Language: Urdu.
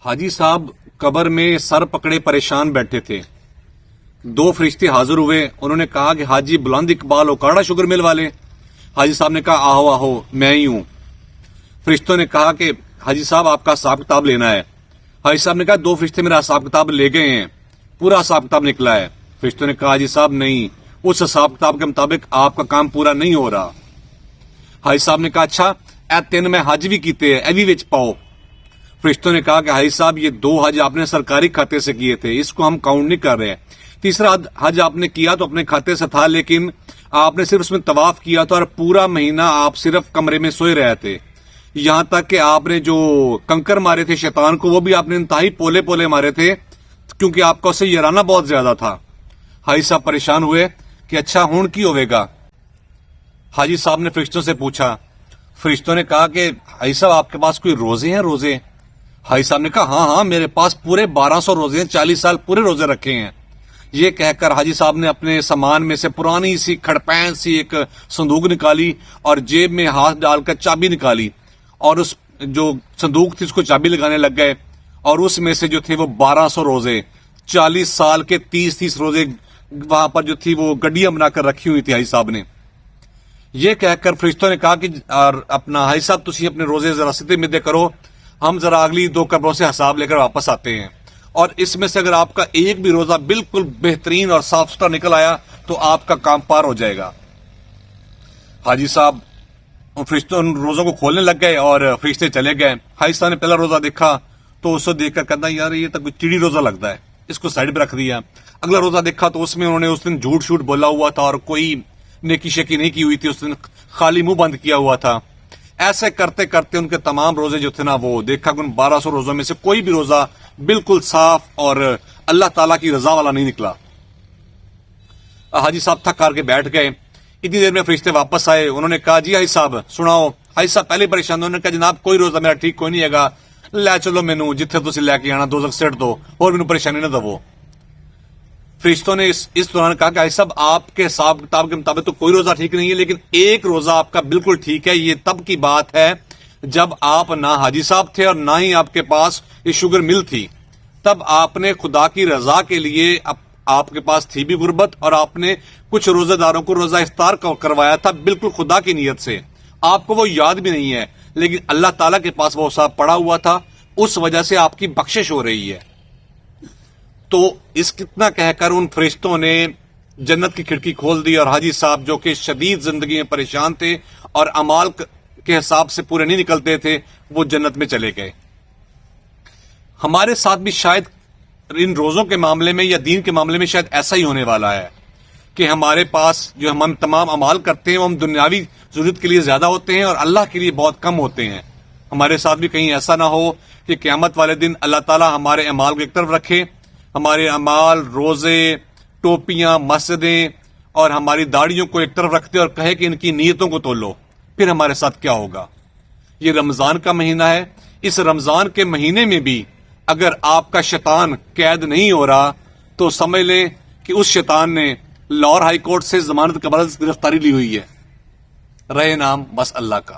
حاجی صاحب قبر میں سر پکڑے پریشان بیٹھے تھے. دو فرشتے حاضر ہوئے. انہوں نے کہا کہ حاجی بلند اقبال اوکاڑا شوگر مل والے. حاجی صاحب نے کہا آہو آہو میں ہی ہوں. فرشتوں نے کہا کہ حاجی صاحب آپ کا حساب کتاب لینا ہے. حاجی صاحب نے کہا دو فرشتے میرا حساب کتاب لے گئے ہیں, پورا حساب کتاب نکلا ہے. فرشتوں نے کہا حاجی صاحب نہیں, اس حساب کتاب کے مطابق آپ کا کام پورا نہیں ہو رہا. حاجی صاحب نے کہا اچھا اے تین میں حج بھی کیتے ہیں, اے بھی وچ پاؤ. فرشتوں نے کہا کہ حاجی صاحب یہ دو حج آپ نے سرکاری کھاتے سے کیے تھے, اس کو ہم کاؤنٹ نہیں کر رہے. تیسرا حج آپ نے کیا تو اپنے کھاتے سے تھا, لیکن آپ نے صرف اس میں طواف کیا تھا اور پورا مہینہ آپ صرف کمرے میں سوئے رہے تھے. یہاں تک کہ آپ نے جو کنکر مارے تھے شیطان کو, وہ بھی آپ نے انتہائی پولے پولے مارے تھے, کیونکہ آپ کا اسے یارانہ بہت زیادہ تھا. حاجی صاحب پریشان ہوئے کہ اچھا ہون کی ہوئے گا. حاجی صاحب نے فرشتوں سے پوچھا. فرشتوں نے کہا کہ حاجی صاحب آپ کے پاس کوئی روزے ہیں روزے؟ حاجی صاحب نے کہا ہاں ہاں میرے پاس پورے 1200 روزے ہیں, 40 سال پورے روزے رکھے ہیں. یہ کہہ کر حاجی صاحب نے اپنے سامان میں سے پرانی سی کھڑپین سی ایک صندوق نکالی اور جیب میں ہاتھ ڈال کر چابی نکالی, اور اس جو صندوق تھی اس کو چابی لگانے لگ گئے. اور اس میں سے جو تھے وہ 1200 روزے, 40 سال کے 30 روزے وہاں پر جو تھی وہ گڈیاں بنا کر رکھی ہوئی تھی حاجی صاحب نے. یہ کہہ کر فرشتوں نے کہا کہ اپنا حاجی صاحب تسی اپنے روزے ذرا سیدھے میدھے کرو, ہم ذرا اگلی 2 قبروں سے حساب لے کر واپس آتے ہیں, اور اس میں سے اگر آپ کا ایک بھی روزہ بالکل بہترین اور صاف ستھرا نکل آیا تو آپ کا کام پار ہو جائے گا. حاجی صاحب فرشتوں روزوں کو کھولنے لگ گئے اور فرشتے چلے گئے. حاجی صاحب نے پہلا روزہ دیکھا تو اس کو دیکھ کر کہتا یار یہ تو کوئی چڑی روزہ لگتا ہے, اس کو سائڈ پہ رکھ دیا. اگلا روزہ دیکھا تو اس میں انہوں نے اس دن جھوٹ شوٹ بولا ہوا تھا اور کوئی نیکی شکی نہیں کی ہوئی تھی, اس دن خالی منہ بند کیا ہوا تھا. ایسے کرتے کرتے ان کے تمام روزے جو تھے نا وہ دیکھا کہ ان 1200 روزوں میں سے کوئی بھی روزہ بالکل صاف اور اللہ تعالیٰ کی رضا والا نہیں نکلا. حاجی صاحب تھک کر کے بیٹھ گئے. اتنی دیر میں فرشتے واپس آئے. انہوں نے کہا جی حاجی صاحب سناؤ. حاجی صاحب پہلے پریشان, انہوں نے کہا جناب کوئی روزہ میرا ٹھیک کوئی نہیں ہے گا, لے چلو مینو جتھے تسی لے کے آنا دوزخ سٹ دو اور مینو پریشانی نہ دو. فرشتوں نے اس دوران کہا کہ حاجی صاحب آپ کے حساب کتاب کے مطابق تو کوئی روزہ ٹھیک نہیں ہے, لیکن ایک روزہ آپ کا بالکل ٹھیک ہے. یہ تب کی بات ہے جب آپ نہ حاجی صاحب تھے اور نہ ہی آپ کے پاس یہ شوگر مل تھی. تب آپ نے خدا کی رضا کے لیے آپ کے پاس تھی بھی غربت, اور آپ نے کچھ روزہ داروں کو روزہ افطار کروایا تھا بالکل خدا کی نیت سے. آپ کو وہ یاد بھی نہیں ہے, لیکن اللہ تعالیٰ کے پاس وہ حساب پڑا ہوا تھا, اس وجہ سے آپ کی بخشش ہو رہی ہے. تو اس کتنا کہہ کر ان فرشتوں نے جنت کی کھڑکی کھول دی, اور حاجی صاحب جو کہ شدید زندگی میں پریشان تھے اور اعمال کے حساب سے پورے نہیں نکلتے تھے, وہ جنت میں چلے گئے. ہمارے ساتھ بھی شاید ان روزوں کے معاملے میں یا دین کے معاملے میں شاید ایسا ہی ہونے والا ہے کہ ہمارے پاس جو ہم تمام اعمال کرتے ہیں وہ ہم دنیاوی ضرورت کے لیے زیادہ ہوتے ہیں اور اللہ کے لیے بہت کم ہوتے ہیں. ہمارے ساتھ بھی کہیں ایسا نہ ہو کہ قیامت والے دن اللہ تعالیٰ ہمارے اعمال کو ایک طرف رکھے, ہمارے اعمال روزے ٹوپیاں مسجدیں اور ہماری داڑھیوں کو ایک طرف رکھتے اور کہے کہ ان کی نیتوں کو تولو. پھر ہمارے ساتھ کیا ہوگا؟ یہ رمضان کا مہینہ ہے. اس رمضان کے مہینے میں بھی اگر آپ کا شیطان قید نہیں ہو رہا تو سمجھ لیں کہ اس شیطان نے لاہور ہائی کورٹ سے ضمانت قبل گرفتاری لی ہوئی ہے. رہے نام بس اللہ کا.